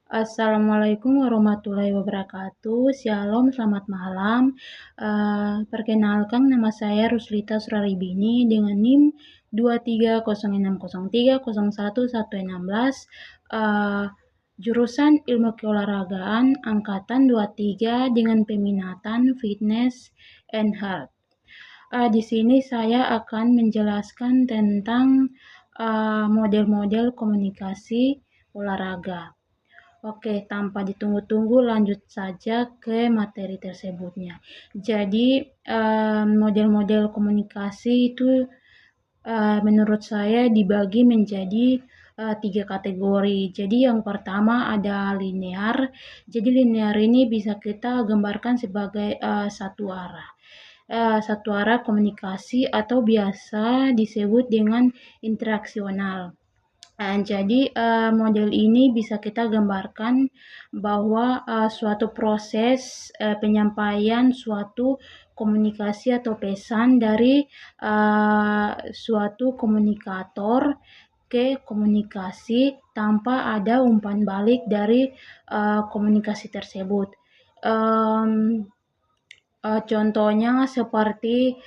Assalamualaikum warahmatullahi wabarakatuh. Shalom, selamat malam. Perkenalkan nama saya Ruslita Suraribini dengan NIM 23060301116, jurusan Ilmu Keolahragaan angkatan 23 dengan peminatan Fitness and Health. Di sini saya akan menjelaskan tentang model-model komunikasi olahraga. Oke, tanpa ditunggu-tunggu lanjut saja ke materi tersebutnya. Jadi, model-model komunikasi itu menurut saya dibagi menjadi 3 kategori. Jadi yang pertama ada linear. Jadi linear ini bisa kita gambarkan sebagai satu arah. Satu arah komunikasi atau biasa disebut dengan interaksional. Jadi model ini bisa kita gambarkan bahwa suatu proses penyampaian suatu komunikasi atau pesan dari suatu komunikator ke komunikasi tanpa ada umpan balik dari komunikasi tersebut. Contohnya seperti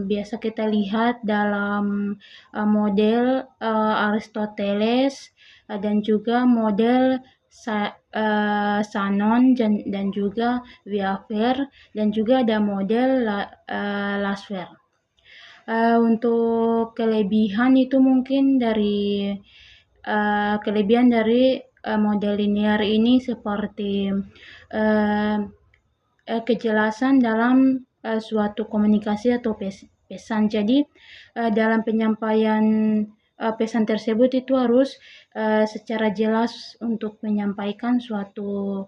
biasa kita lihat dalam model Aristoteles dan juga model Shannon dan juga Weaver dan juga ada model Lasswell. Untuk kelebihan itu mungkin dari model linear ini seperti kejelasan dalam suatu komunikasi atau pesan. Jadi dalam penyampaian pesan tersebut itu harus secara jelas untuk menyampaikan suatu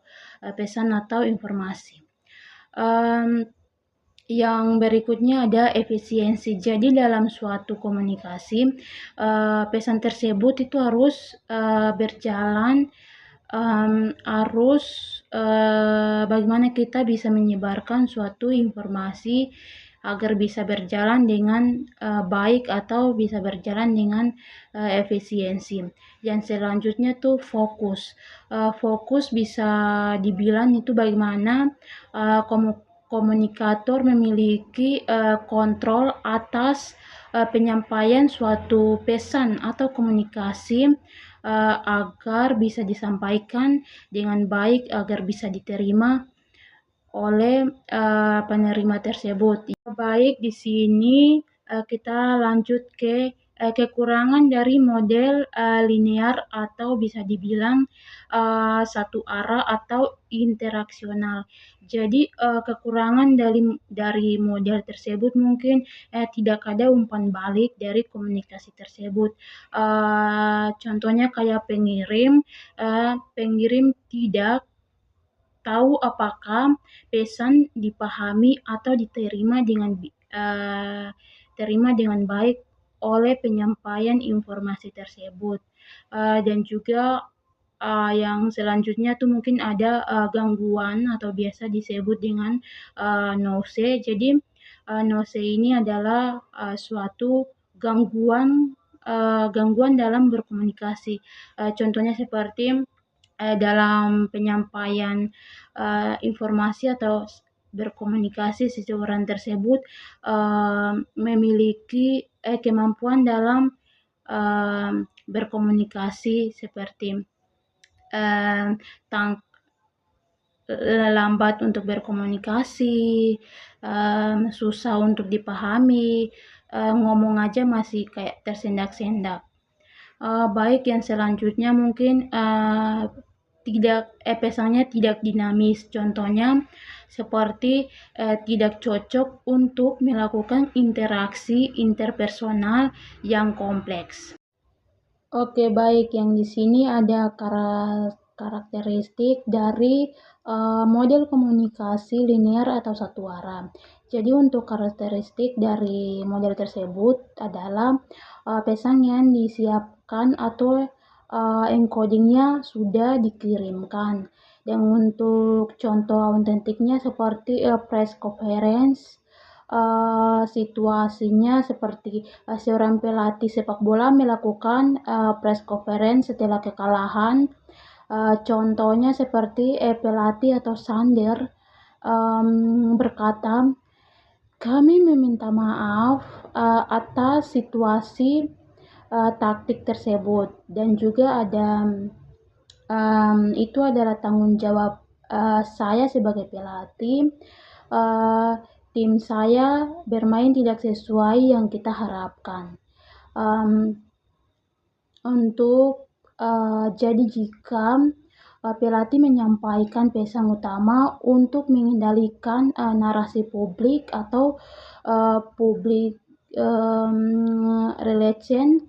pesan atau informasi. Yang berikutnya ada efisiensi. Jadi dalam suatu komunikasi pesan tersebut itu harus berjalan, bagaimana kita bisa menyebarkan suatu informasi agar bisa berjalan dengan baik atau bisa berjalan dengan efisiensi. Yang selanjutnya tuh fokus. Fokus bisa dibilang itu bagaimana komunikator memiliki kontrol atas penyampaian suatu pesan atau komunikasi agar bisa disampaikan dengan baik, agar bisa diterima oleh penerima tersebut. Baik, di sini kita lanjut ke kekurangan dari model linear atau bisa dibilang satu arah atau interaksional. Jadi kekurangan dari model tersebut mungkin tidak ada umpan balik dari komunikasi tersebut. Contohnya kayak pengirim tidak tahu apakah pesan dipahami atau diterima dengan baik oleh penyampaian informasi tersebut. Dan juga yang selanjutnya tuh mungkin ada gangguan atau biasa disebut dengan noise. Jadi noise ini adalah suatu gangguan dalam berkomunikasi. Contohnya seperti dalam penyampaian informasi atau berkomunikasi seseorang tersebut memiliki kemampuan dalam berkomunikasi seperti lambat untuk berkomunikasi, susah untuk dipahami, ngomong aja masih kayak tersendak-sendak. Baik, yang selanjutnya mungkin pesannya tidak dinamis. Contohnya seperti tidak cocok untuk melakukan interaksi interpersonal yang kompleks. Oke, baik, yang di sini ada karakteristik dari model komunikasi linear atau satu arah. Jadi untuk karakteristik dari model tersebut adalah pesan yang disiapkan atau encodingnya sudah dikirimkan. Dan untuk contoh autentiknya seperti press conference, situasinya seperti seorang pelatih sepak bola melakukan press conference setelah kekalahan Contohnya seperti pelatih atau Sander berkata, "Kami meminta maaf atas situasi taktik tersebut, dan juga itu adalah tanggung jawab saya sebagai pelatih. Uh, Tim saya bermain tidak sesuai yang kita harapkan." Um, jadi jika pelatih menyampaikan pesan utama untuk mengendalikan narasi publik atau public relation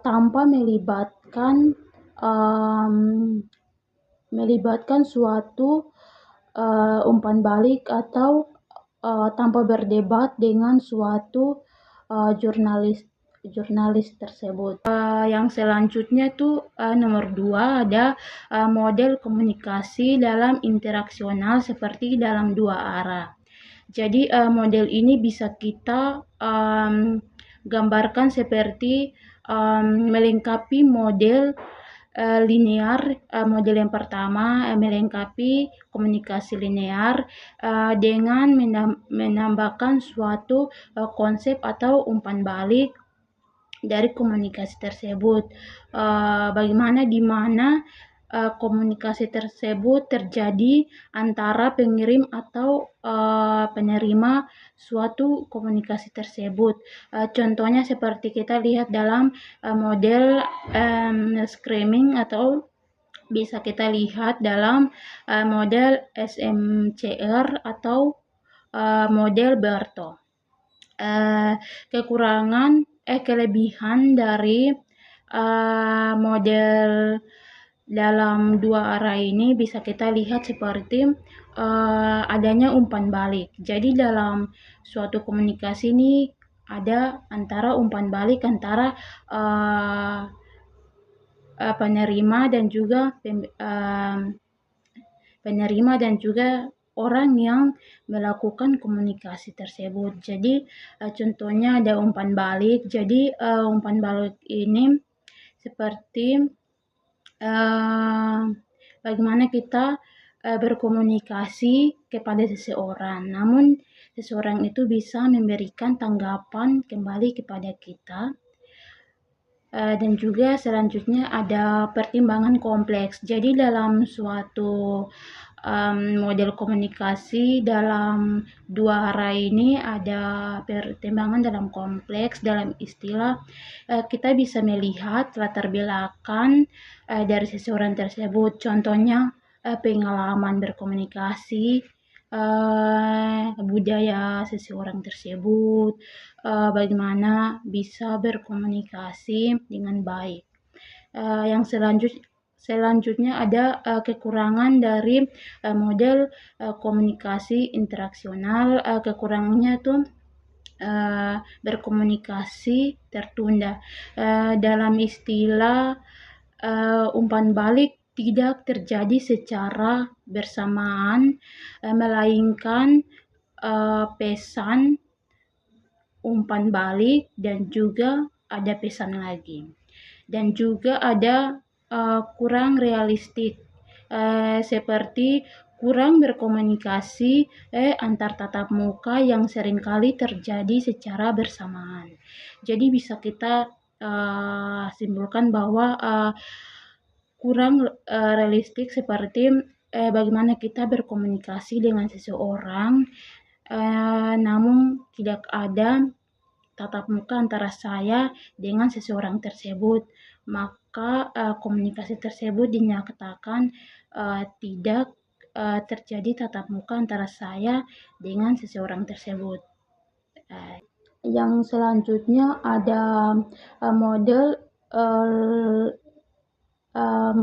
tanpa melibatkan suatu umpan balik atau tanpa berdebat dengan suatu jurnalis tersebut. Yang selanjutnya tuh nomor 2 ada model komunikasi dalam interaksional seperti dalam dua arah. Jadi model ini bisa kita gambarkan seperti melengkapi model linear. Model yang pertama melengkapi komunikasi linear dengan menambahkan suatu konsep atau umpan balik dari komunikasi tersebut. Bagaimana di mana komunikasi tersebut terjadi antara pengirim atau penerima suatu komunikasi tersebut. Contohnya seperti kita lihat dalam model screaming, atau bisa kita lihat dalam model SMCR atau model Berto. Kelebihan dari model dalam dua arah ini bisa kita lihat seperti adanya umpan balik. Jadi dalam suatu komunikasi ini ada antara umpan balik antara penerima dan juga orang yang melakukan komunikasi tersebut. Jadi contohnya ada umpan balik. Jadi umpan balik ini seperti bagaimana kita berkomunikasi kepada seseorang, namun seseorang itu bisa memberikan tanggapan kembali kepada kita. Dan juga selanjutnya ada pertimbangan kompleks. Jadi dalam suatu model komunikasi dalam dua arah ini ada pertimbangan dalam kompleks. Dalam istilah kita bisa melihat latar belakang dari seseorang tersebut. Contohnya pengalaman berkomunikasi, budaya seseorang tersebut, bagaimana bisa berkomunikasi dengan baik. Yang selanjutnya ada kekurangan dari model komunikasi interaksional. Kekurangannya tuh berkomunikasi tertunda. Dalam istilah umpan balik tidak terjadi secara bersamaan, melainkan pesan, umpan balik, dan juga ada pesan lagi. Dan juga ada kurang realistik, seperti kurang berkomunikasi antar tatap muka yang seringkali terjadi secara bersamaan. Jadi bisa kita simpulkan bahwa kurang realistik seperti bagaimana kita berkomunikasi dengan seseorang, namun tidak ada tatap muka antara saya dengan seseorang tersebut, maka komunikasi tersebut dinyatakan tidak terjadi tatap muka antara saya dengan seseorang tersebut. Yang selanjutnya ada model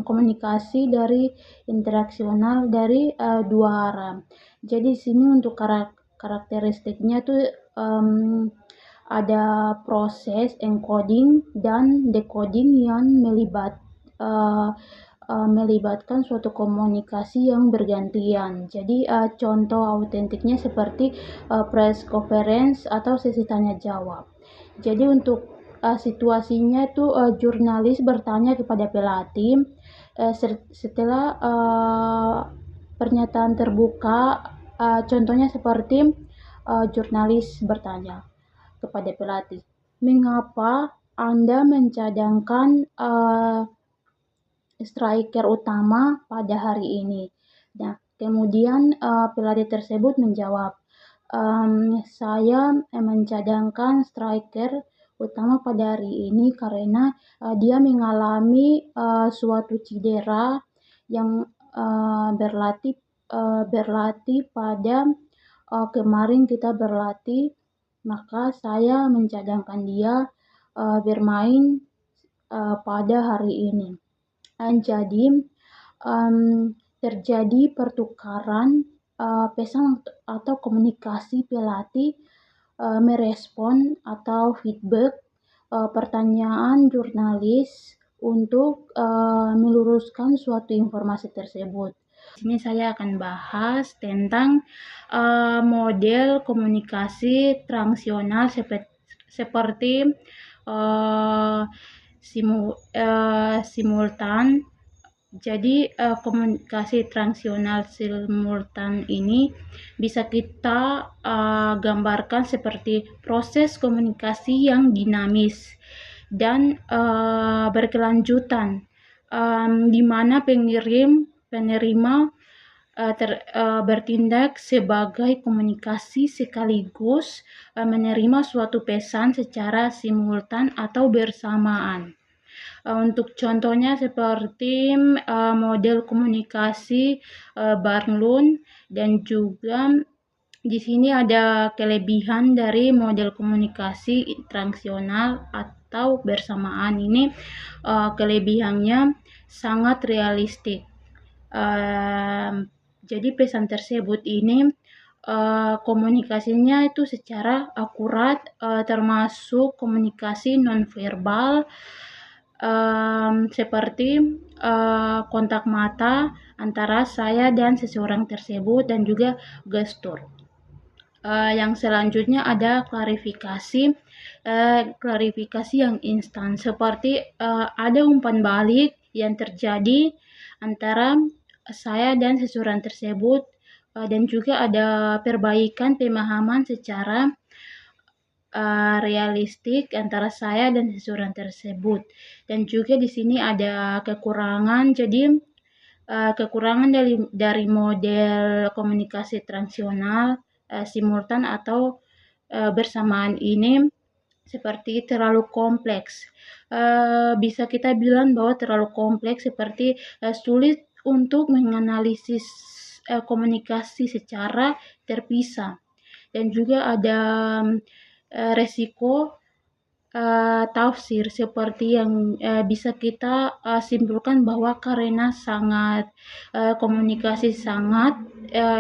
komunikasi dari interaksional dari dua arah. Jadi sini untuk karakteristiknya tuh ada proses encoding dan decoding yang melibatkan suatu komunikasi yang bergantian. Jadi contoh autentiknya seperti press conference atau sesi tanya jawab. Jadi untuk situasinya itu jurnalis bertanya kepada pelatih, Setelah pernyataan terbuka, contohnya seperti jurnalis bertanya kepada pelatih, "Mengapa Anda mencadangkan striker utama pada hari ini?" Nah, kemudian pelatih tersebut menjawab, "Saya mencadangkan striker utama pada hari ini karena dia mengalami suatu cedera yang berlatih pada kemarin kita berlatih, maka saya mencadangkan dia bermain pada hari ini." Jadi terjadi pertukaran pesan atau komunikasi pelatih merespon atau feedback pertanyaan jurnalis untuk meluruskan suatu informasi tersebut. Di sini saya akan bahas tentang model komunikasi transaksional seperti simultan. Jadi komunikasi transaksional simultan ini bisa kita gambarkan seperti proses komunikasi yang dinamis dan berkelanjutan, di mana penerima bertindak sebagai komunikasi sekaligus menerima suatu pesan secara simultan atau bersamaan. Untuk contohnya seperti model komunikasi Barnlund, dan juga di sini ada kelebihan dari model komunikasi transaksional atau bersamaan ini. Kelebihannya sangat realistik. Jadi pesan tersebut ini komunikasinya itu secara akurat, termasuk komunikasi nonverbal seperti kontak mata antara saya dan seseorang tersebut, dan juga gestur. Yang selanjutnya ada klarifikasi yang instan, seperti ada umpan balik yang terjadi antara saya dan seseorang tersebut, dan juga ada perbaikan pemahaman secara realistik antara saya dan seseorang tersebut. Dan juga di sini ada kekurangan. Jadi kekurangan dari model komunikasi transaksional simultan atau bersamaan ini seperti terlalu kompleks. Bisa kita bilang bahwa terlalu kompleks, seperti sulit untuk menganalisis komunikasi secara terpisah. Dan juga ada resiko tafsir, seperti yang bisa kita simpulkan bahwa karena komunikasi sangat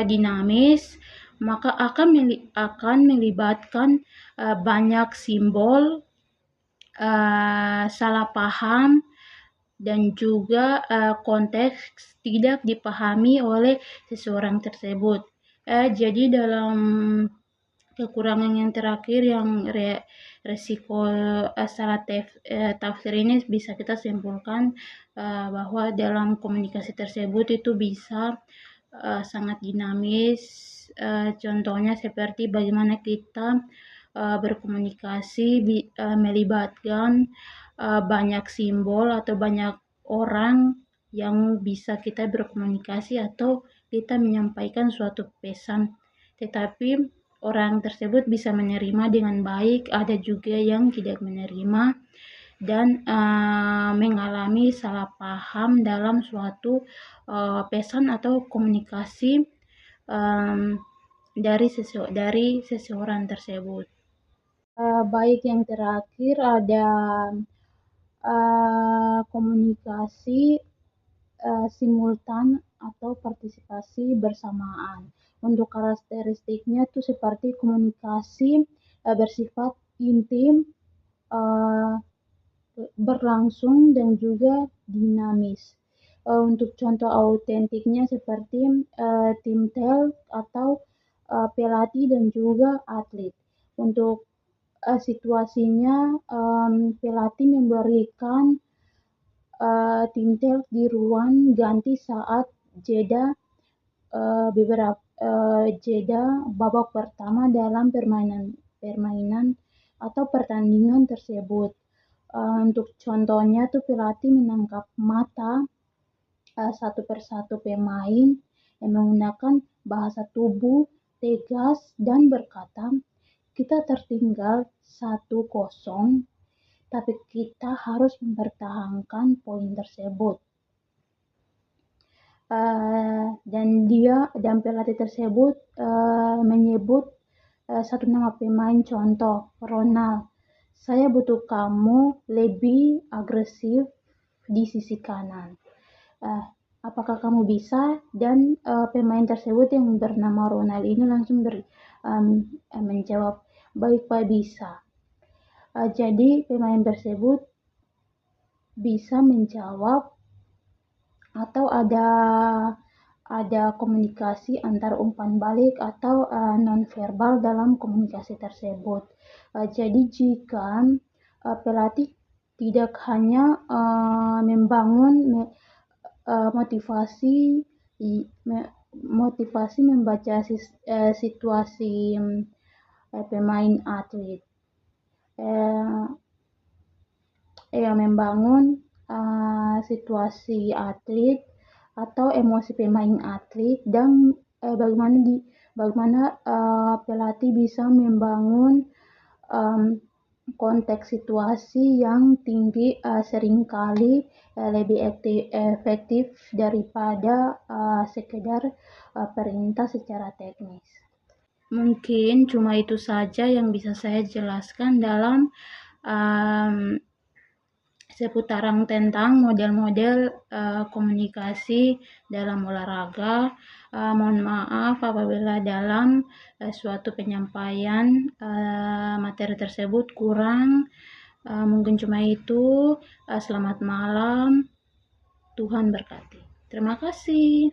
dinamis, maka akan melibatkan banyak simbol, salah paham, dan juga konteks tidak dipahami oleh seseorang tersebut. Jadi dalam kekurangan yang terakhir, yang resiko salah tafsir ini, bisa kita simpulkan bahwa dalam komunikasi tersebut itu bisa sangat dinamis. Contohnya seperti bagaimana kita berkomunikasi melibatkan banyak simbol atau banyak orang yang bisa kita berkomunikasi atau kita menyampaikan suatu pesan, tetapi orang tersebut bisa menerima dengan baik, ada juga yang tidak menerima dan mengalami salah paham dalam suatu pesan atau komunikasi dari seseorang tersebut. Baik, yang terakhir ada komunikasi simultan atau partisipasi bersamaan. Untuk karakteristiknya itu seperti komunikasi bersifat intim, berlangsung, dan juga dinamis. Untuk contoh autentiknya seperti tim talk atau pelatih dan juga atlet. Untuk situasinya pelatih memberikan tintel di ruang ganti saat jeda jeda babak pertama dalam permainan atau pertandingan tersebut. Untuk contohnya tuh pelatih menangkap mata satu persatu pemain yang menggunakan bahasa tubuh tegas dan berkata, kita tertinggal 1-0, tapi kita harus mempertahankan poin tersebut. Dan pelatih tersebut menyebut satu nama pemain, contoh Ronald. Saya butuh kamu lebih agresif di sisi kanan. Apakah kamu bisa? Dan pemain tersebut yang bernama Ronald ini langsung menjawab, baik Pak, bisa. Jadi pemain tersebut bisa menjawab atau ada komunikasi antar umpan balik atau nonverbal dalam komunikasi tersebut. Jadi jika pelatih tidak hanya membangun motivasi membaca situasi pemain atlet, membangun situasi atlet atau emosi pemain atlet, dan bagaimana pelatih bisa membangun konteks situasi yang tinggi seringkali lebih efektif daripada sekedar perintah secara teknis. Mungkin cuma itu saja yang bisa saya jelaskan dalam seputaran tentang model-model komunikasi dalam olahraga. Mohon maaf apabila dalam suatu penyampaian materi tersebut kurang. Mungkin cuma itu. Selamat malam. Tuhan berkati. Terima kasih.